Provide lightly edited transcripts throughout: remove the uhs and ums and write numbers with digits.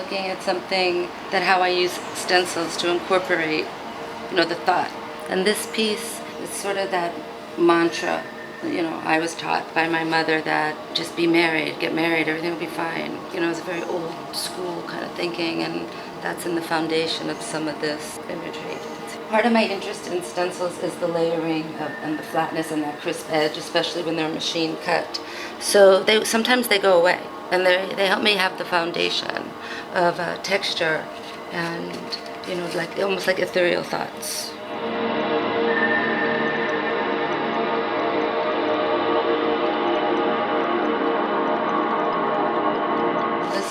looking at something that how I use stencils to incorporate, the thought. And this piece is sort of that mantra. I was taught by my mother that just be married, get married, everything will be fine. It's a very old school kind of thinking, and that's in the foundation of some of this imagery. Part of my interest in stencils is the layering and the flatness and that crisp edge, especially when they're machine cut. So sometimes they go away, and they help me have the foundation of texture and, like almost like ethereal thoughts.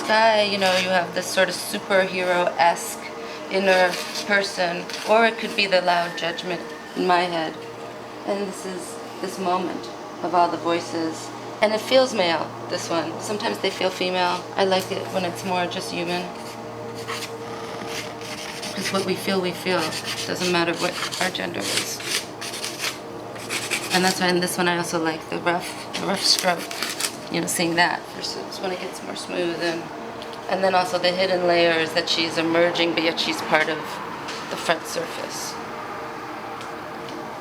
Guy, you have this sort of superhero-esque inner person, or it could be the loud judgment in my head. And this is this moment of all the voices. And it feels male, this one. Sometimes they feel female. I like it when it's more just human. Because what we feel, It doesn't matter what our gender is. And that's why in this one I also like the rough stroke. Seeing that versus when it gets more smooth, and then also the hidden layers that she's emerging, but yet she's part of the front surface.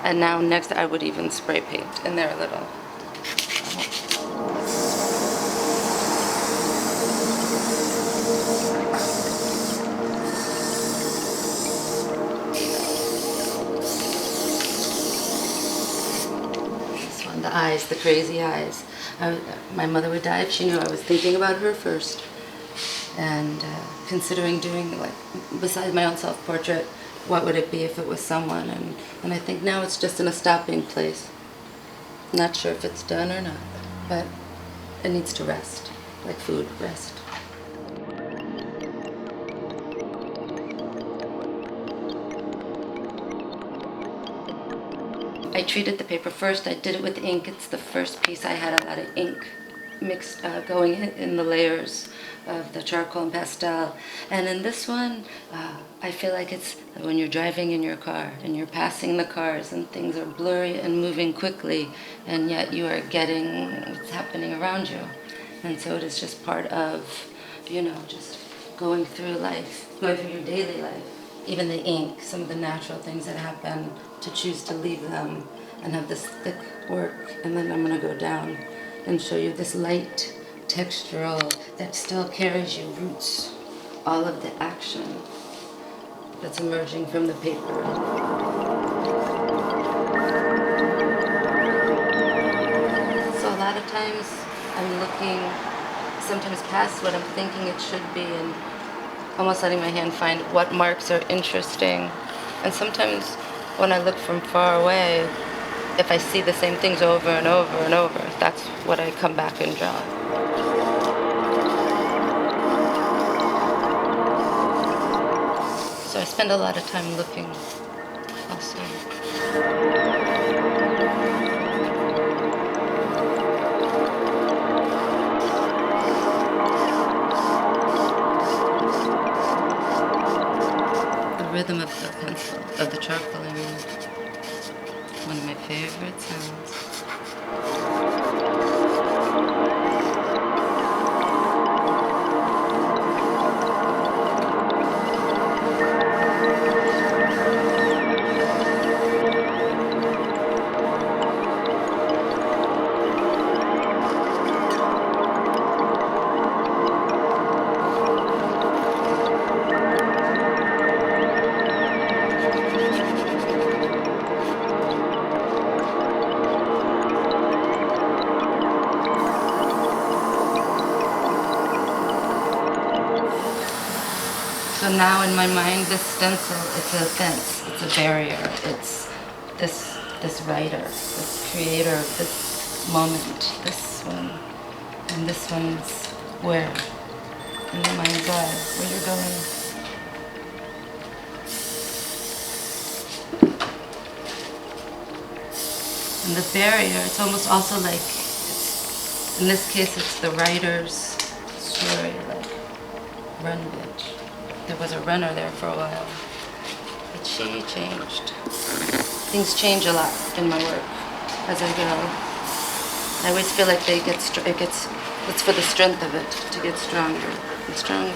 And now next I would even spray paint in there a little. This one, the eyes, the crazy eyes. My mother would die if she knew I was thinking about her first, and considering doing, besides my own self-portrait, what would it be if it was someone, and I think now it's just in a stopping place. Not sure if it's done or not, but it needs to rest, like food, rest. I treated the paper first. I did it with ink. It's the first piece I had a lot of ink mixed, going in the layers of the charcoal and pastel. And in this one, I feel like it's when you're driving in your car and you're passing the cars and things are blurry and moving quickly, and yet you are getting what's happening around you. And so it is just part of, just going through life, going through your daily life. Even the ink, some of the natural things that happen, to choose to leave them and have this thick work. And then I'm going to go down and show you this light textural that still carries you roots, all of the action that's emerging from the paper. So a lot of times I'm looking sometimes past what I'm thinking it should be, and almost letting my hand find what marks are interesting. And sometimes when I look from far away, if I see the same things over and over and over, that's what I come back and draw. So I spend a lot of time looking also. Rhythm of the pencil, of the charcoal, I mean. One of my favorite sounds. So now in my mind, this stencil, it's a fence, it's a barrier, it's this writer, this creator of this moment, this one, and this one's where, in the mind's eye, where you're going. And the barrier, it's almost also like, in this case, it's the writer's story, like, run bitch. There was a runner there for a while, but she changed. Things change a lot in my work as I go. I always feel like it's for the strength of it to get stronger and stronger.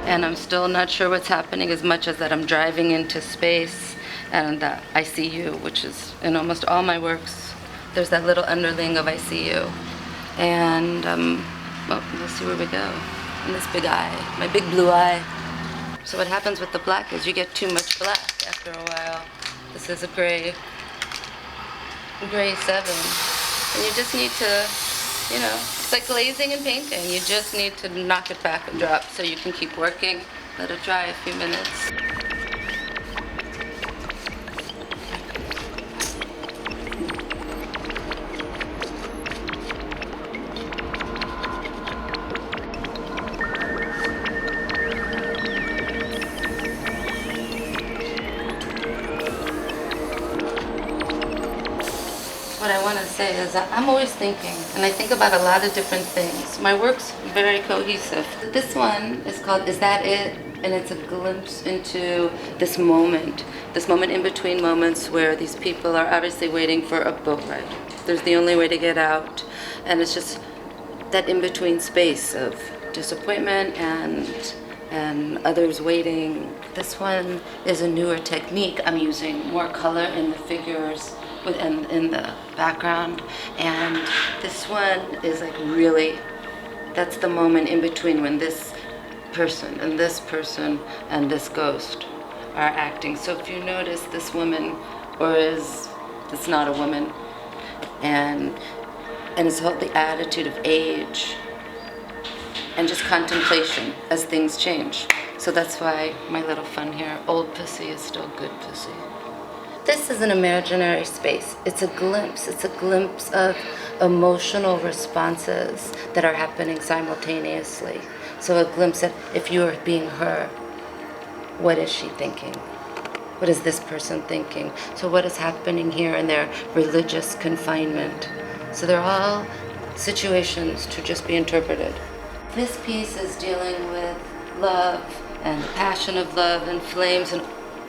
And I'm still not sure what's happening as much as that I'm driving into space, and that I see you, which is in almost all my works. There's that little underling of I see you. And well, we'll see where we go. And this big eye, my big blue eye. So what happens with the black is you get too much black after a while. This is a gray 7. And you just need to, you know, it's like glazing and painting. You just need to knock it back a drop so you can keep working. Let it dry a few minutes. What I want to say is that I'm always thinking, and I think about a lot of different things. My work's very cohesive. This one is called Is That It? And it's a glimpse into this moment in between moments where these people are obviously waiting for a boat ride. There's the only way to get out, and it's just that in-between space of disappointment and others waiting. This one is a newer technique. I'm using more color in the figures and in the background, and this one is like really, that's the moment in between when this person and this person and this ghost are acting. So if you notice, this woman, it's not a woman, and it's all the attitude of age and just contemplation as things change. So that's why my little fun here, old pussy is still good pussy. This is an imaginary space. It's a glimpse of emotional responses that are happening simultaneously. So a glimpse at, if you are being her, what is she thinking? What is this person thinking? So what is happening here in their religious confinement? So they're all situations to just be interpreted. This piece is dealing with love and the passion of love and flames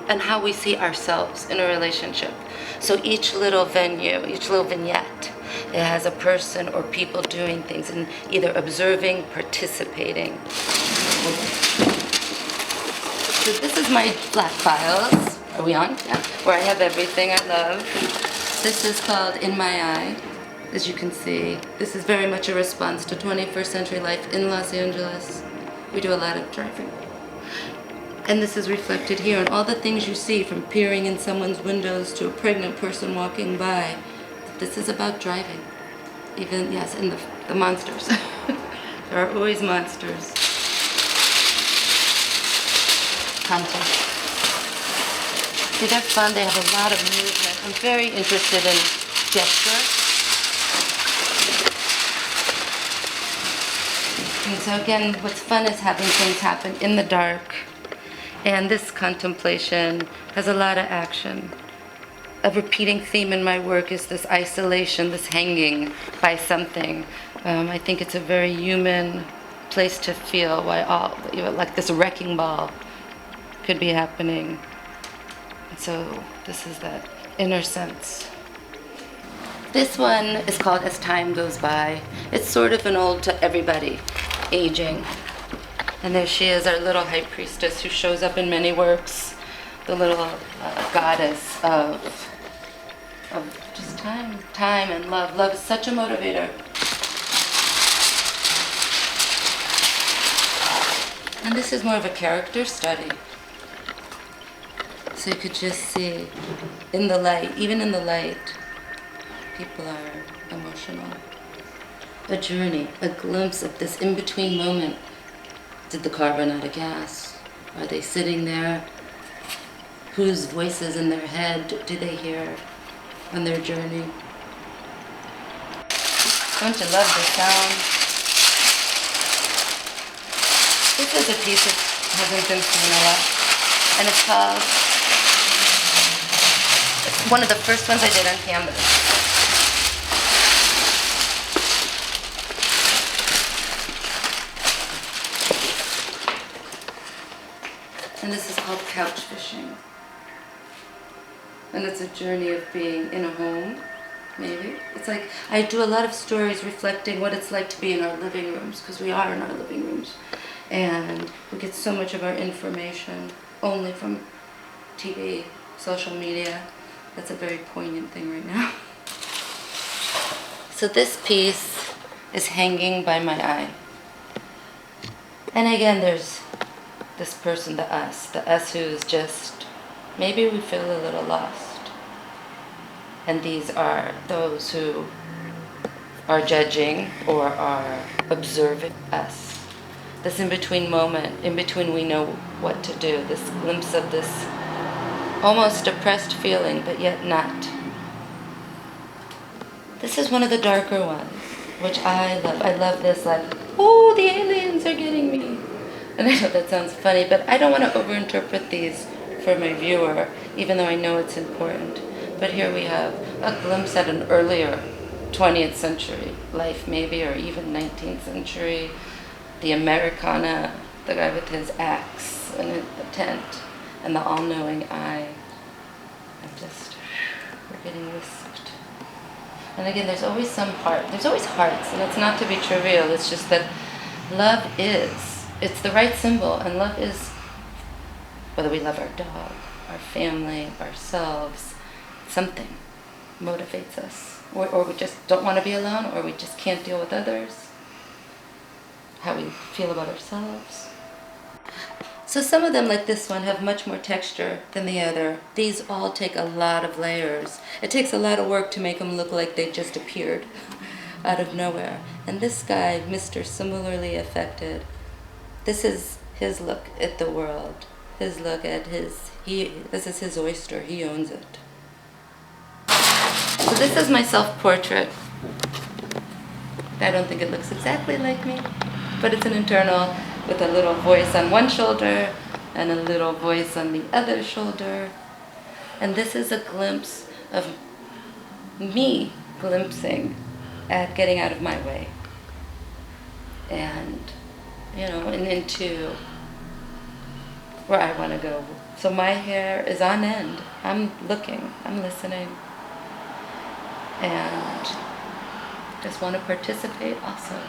and how we see ourselves in a relationship. So each little venue, each little vignette, it has a person or people doing things and either observing, participating. So this is my black files. Are we on? Yeah. Where I have everything I love. This is called In My Eye. As you can see, this is very much a response to 21st century life in Los Angeles. We do a lot of driving. And this is reflected here, and all the things you see, from peering in someone's windows to a pregnant person walking by. This is about driving. Even, yes, and the monsters. There are always monsters. Content. See, they're fun. They have a lot of movement. I'm very interested in gesture. And so again, what's fun is having things happen in the dark. And this contemplation has a lot of action. A repeating theme in my work is this isolation, this hanging by something. I think it's a very human place to feel why all, like this wrecking ball could be happening. And so this is that inner sense. This one is called As Time Goes By. It's sort of an ode to everybody aging. And there she is, our little high priestess who shows up in many works, the little goddess of just time and love. Love is such a motivator. And this is more of a character study. So you could just see in the light, even in the light, people are emotional. A journey, a glimpse of this in-between moment. Did the car run out of gas? Are they sitting there? Whose voices in their head do they hear on their journey? Don't you love the sound? This is a piece that hasn't been seen a lot, and it's called, it's one of the first ones I did on canvas. And this is called couch fishing. And it's a journey of being in a home, maybe. It's like, I do a lot of stories reflecting what it's like to be in our living rooms, because we are in our living rooms. And we get so much of our information only from TV, social media. That's a very poignant thing right now. So this piece is hanging by my eye. And again, there's this person, the us who's just, maybe we feel a little lost. And these are those who are judging or are observing us. This in-between moment, in between we know what to do, this glimpse of this almost depressed feeling, but yet not. This is one of the darker ones, which I love. I love this, like, oh, the aliens are getting me. And I know that sounds funny, but I don't want to overinterpret these for my viewer, even though I know it's important. But here we have a glimpse at an earlier 20th century life, maybe, or even 19th century. The Americana, the guy with his axe and the tent, and the all-knowing eye. We're getting whisked. And again, there's always some heart. There's always hearts, and it's not to be trivial. It's just that love is. It's the right symbol, and love is, whether we love our dog, our family, ourselves, something motivates us. Or we just don't want to be alone, or we just can't deal with others. How we feel about ourselves. So some of them, like this one, have much more texture than the other. These all take a lot of layers. It takes a lot of work to make them look like they just appeared out of nowhere. And this guy, Mr. Similarly Affected, this is his look at the world. His look at this is his oyster. He owns it. So this is my self-portrait. I don't think it looks exactly like me, but it's an internal with a little voice on one shoulder and a little voice on the other shoulder. And this is a glimpse of me glimpsing at getting out of my way. And, and into where I want to go. So my hair is on end. I'm looking, I'm listening. And just want to participate also.